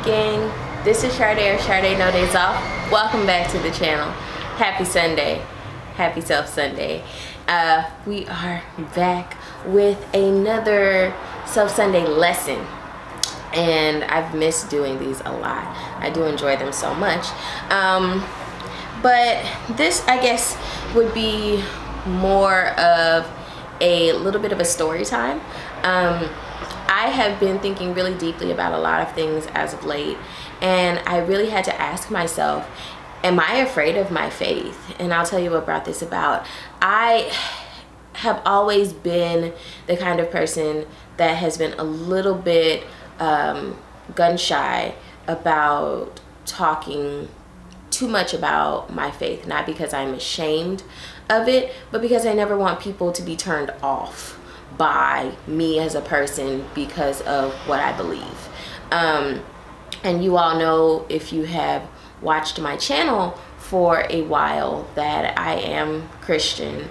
morning, gang. This is shardenodyzoff. Welcome back to the channel. Happy Sunday. Happy Self Sunday. We are back with another Self Sunday lesson. And I've missed doing these a lot. I do enjoy them so much. But this, I guess, would be more of a little bit of a story time. I have been thinking really deeply about a lot of things as of late, and I really had to ask myself, am I afraid of my faith? And I'll tell you what brought this about. I have always been the kind of person that has been a little bit gun shy about talking too much about my faith, not because I'm ashamed of it, but because I never want people to be turned off by me as a person because of what I believe. And you all know, if you have watched my channel for a while, that I am Christian.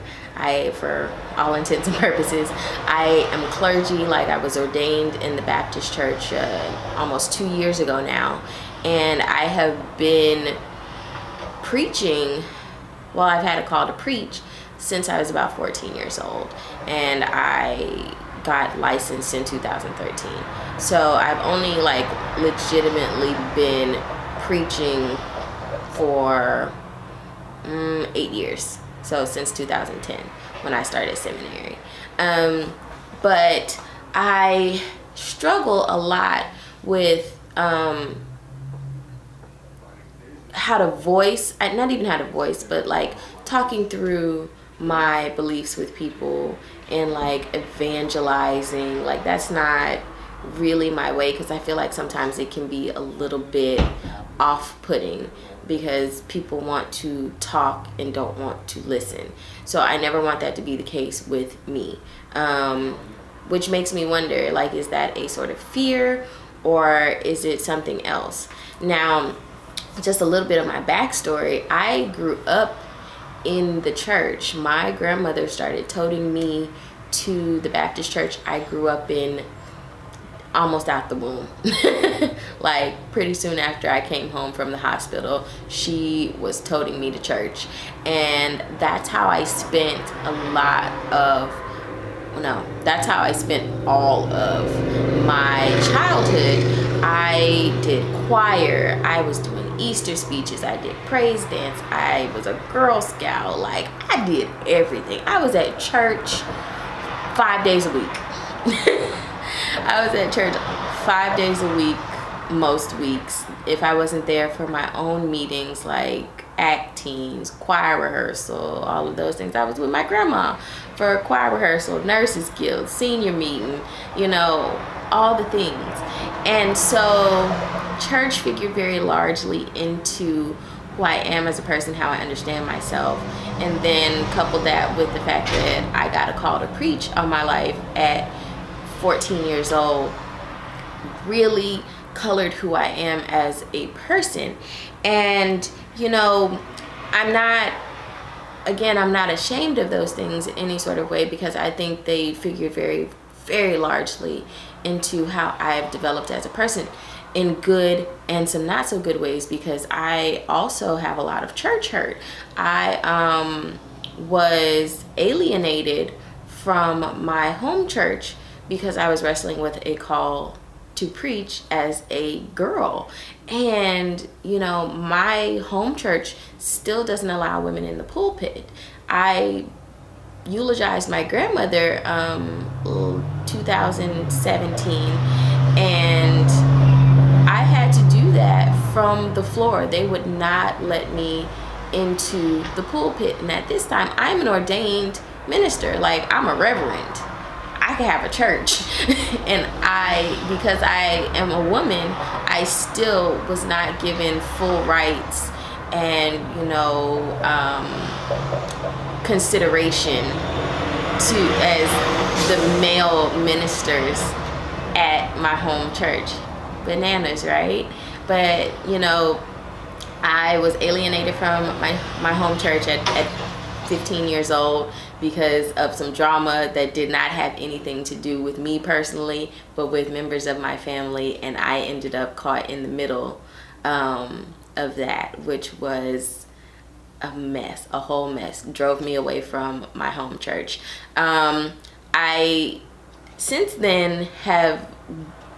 For all intents and purposes, I am clergy. Like, I was ordained in the Baptist church almost 2 years ago now, and I have been preaching, well, I've had a call to preach since I was about 14 years old, and I got licensed in 2013. So I've only legitimately been preaching for 8 years. So since 2010, when I started seminary. But I struggle a lot with how to voice, not even how to voice, but talking through my beliefs with people and evangelizing. That's not really my way, because I feel like sometimes it can be a little bit off-putting because people want to talk and don't want to listen. So I never want that to be the case with me, which makes me wonder, is that a sort of fear, or is it something else? Now, just a little bit of my backstory. I grew up in the church. My grandmother started toting me to the Baptist church I grew up in almost out the womb. Pretty soon after I came home from the hospital, she was toting me to church. And that's how I spent that's how I spent all of my childhood. I did choir, I was doing Easter speeches, I did praise dance, I was a Girl Scout. I did everything. I was at church 5 days a week. I was at church 5 days a week most weeks. If I wasn't there for my own meetings like ACT Teens, choir rehearsal, all of those things, I was with my grandma for choir rehearsal, Nurses Guild, senior meeting, all the things. And so church figured very largely into who I am as a person, how I understand myself. And then couple that with the fact that I got a call to preach on my life at 14 years old, really colored who I am as a person. And I'm not ashamed of those things in any sort of way, because I think they figure very, very largely into how I've developed as a person, in good and some not so good ways, because I also have a lot of church hurt. I was alienated from my home church because I was wrestling with a call to preach as a girl. And my home church still doesn't allow women in the pulpit. I eulogized my grandmother 2017, and I had to do that from the floor. They would not let me into the pulpit. And at this time, I'm an ordained minister. I'm a reverend. I could have a church. And because I am a woman, I still was not given full rights and consideration as the male ministers at my home church. Bananas, right? But I was alienated from my home church at 15 years old because of some drama that did not have anything to do with me personally, but with members of my family, and I ended up caught in the middle of that, which was a mess, a whole mess. Drove me away from my home church. I since then have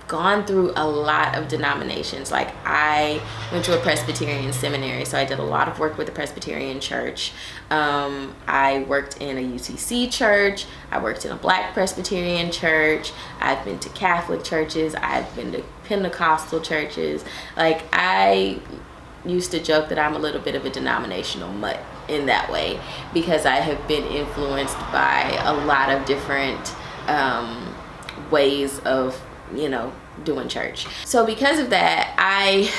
gone through a lot of denominations. Like, I went to a Presbyterian seminary, so I did a lot of work with the Presbyterian church. I worked in a UCC church. I worked in a Black Presbyterian church. I've been to Catholic churches. I've been to Pentecostal churches. Like, I used to joke that I'm a little bit of a denominational mutt in that way, because I have been influenced by a lot of different ways of, you know, doing church. So because of that, I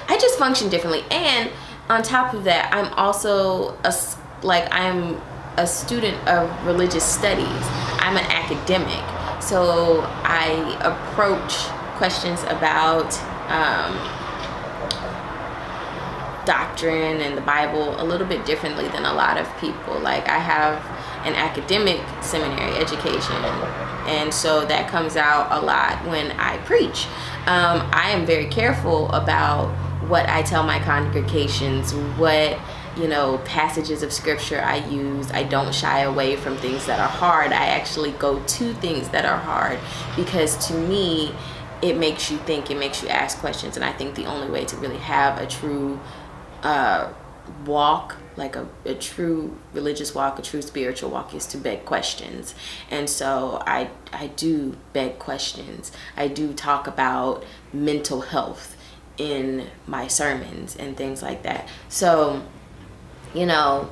just function differently. And on top of that, I'm also I'm a student of religious studies. I'm an academic, so I approach questions about doctrine and the Bible a little bit differently than a lot of people. Like, I have an academic seminary education, and so that comes out a lot when I preach. I am very careful about what I tell my congregations, what, you know, passages of scripture I use. I don't shy away from things that are hard. I actually go to things that are hard, because to me, it makes you think, it makes you ask questions. And I think the only way to really have a true walk, like a true religious walk, a true spiritual walk, is to beg questions. And so I do beg questions. I do talk about mental health in my sermons and things like that. So, you know,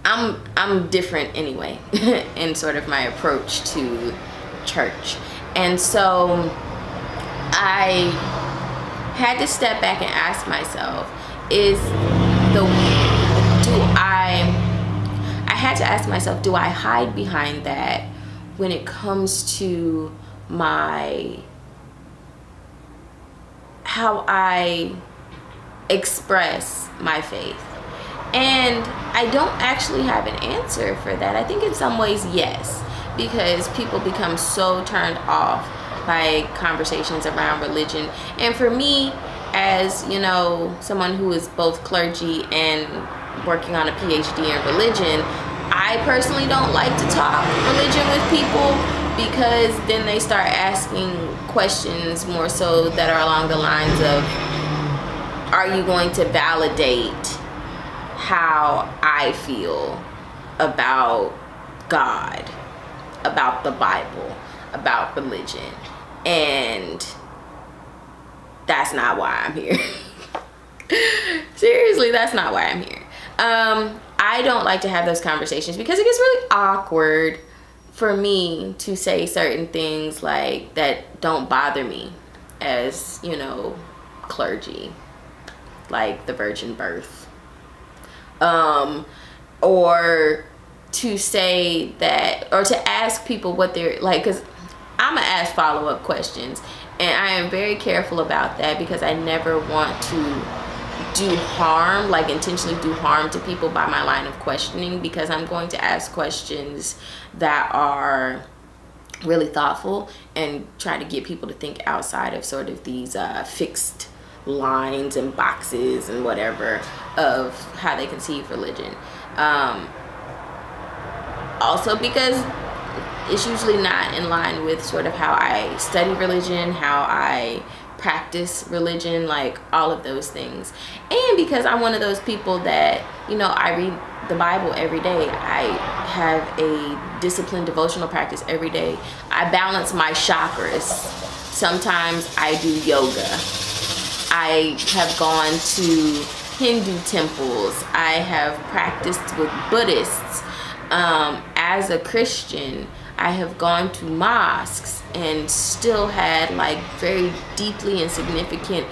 I'm different anyway in sort of my approach to church. And so I had to step back and ask myself, I had to ask myself, do I hide behind that when it comes to how I express my faith? And I don't actually have an answer for that. I think in some ways, yes, because people become so turned off by conversations around religion. And for me, as, you know, someone who is both clergy and working on a PhD in religion, I personally don't like to talk religion with people, because then they start asking questions more so that are along the lines of, are you going to validate how I feel about God, about the Bible, about religion? And that's not why I'm here. Seriously, that's not why I'm here. I don't like to have those conversations, because it gets really awkward for me to say certain things like that don't bother me as, you know, clergy, like the virgin birth, or to say that, or to ask people what they're like, because I'm gonna ask follow-up questions, and I am very careful about that, because I never want to do harm, like intentionally do harm to people by my line of questioning, because I'm going to ask questions that are really thoughtful and try to get people to think outside of sort of these fixed lines and boxes and whatever of how they conceive religion. Also because it's usually not in line with sort of how I study religion, how I practice religion, like all of those things. And because I'm one of those people that, you know, I read the Bible every day. I have a disciplined devotional practice every day. I balance my chakras. Sometimes I do yoga. I have gone to Hindu temples. I have practiced with Buddhists. As a Christian, I have gone to mosques and still had like very deeply and significant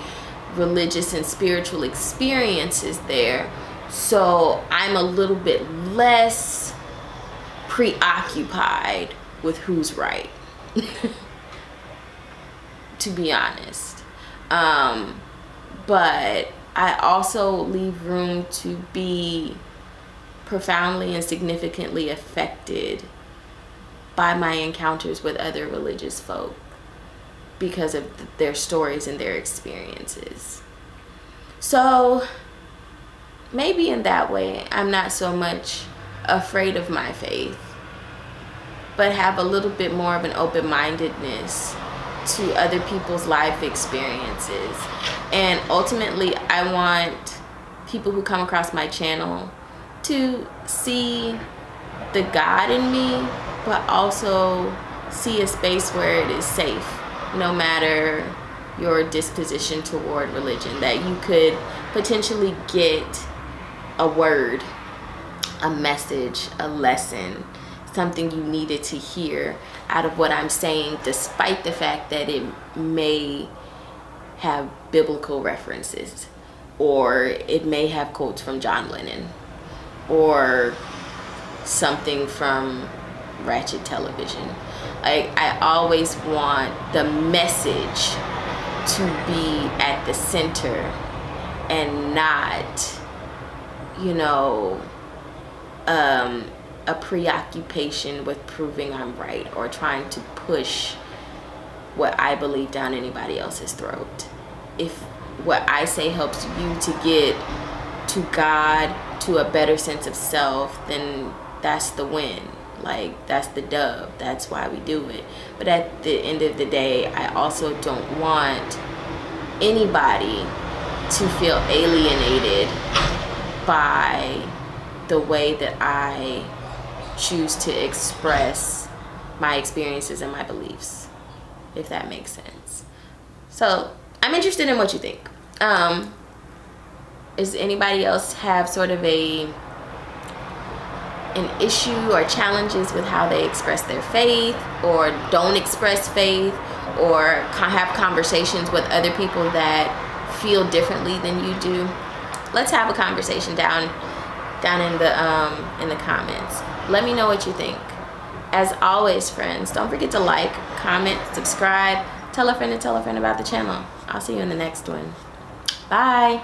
religious and spiritual experiences there. So I'm a little bit less preoccupied with who's right, to be honest. But I also leave room to be profoundly and significantly affected by my encounters with other religious folk because of their stories and their experiences. So maybe in that way, I'm not so much afraid of my faith, but have a little bit more of an open-mindedness to other people's life experiences. And ultimately, I want people who come across my channel to see the God in me, but also see a space where it is safe, no matter your disposition toward religion, that you could potentially get a word, a message, a lesson, something you needed to hear out of what I'm saying, despite the fact that it may have biblical references, or it may have quotes from John Lennon, or something from Ratchet Television. I always want the message to be at the center and not, a preoccupation with proving I'm right or trying to push what I believe down anybody else's throat. If what I say helps you to get to God, to a better sense of self, then that's the win. Like, that's the dub. That's why we do it. But at the end of the day, I also don't want anybody to feel alienated by the way that I choose to express my experiences and my beliefs, if that makes sense. So I'm interested in what you think. Does anybody else have sort of an issue or challenges with how they express their faith, or don't express faith, or have conversations with other people that feel differently than you do? Let's have a conversation down in the comments. Let me know what you think. As always, friends, don't forget to like, comment, subscribe, tell a friend about the channel. I'll see you in the next one. Bye.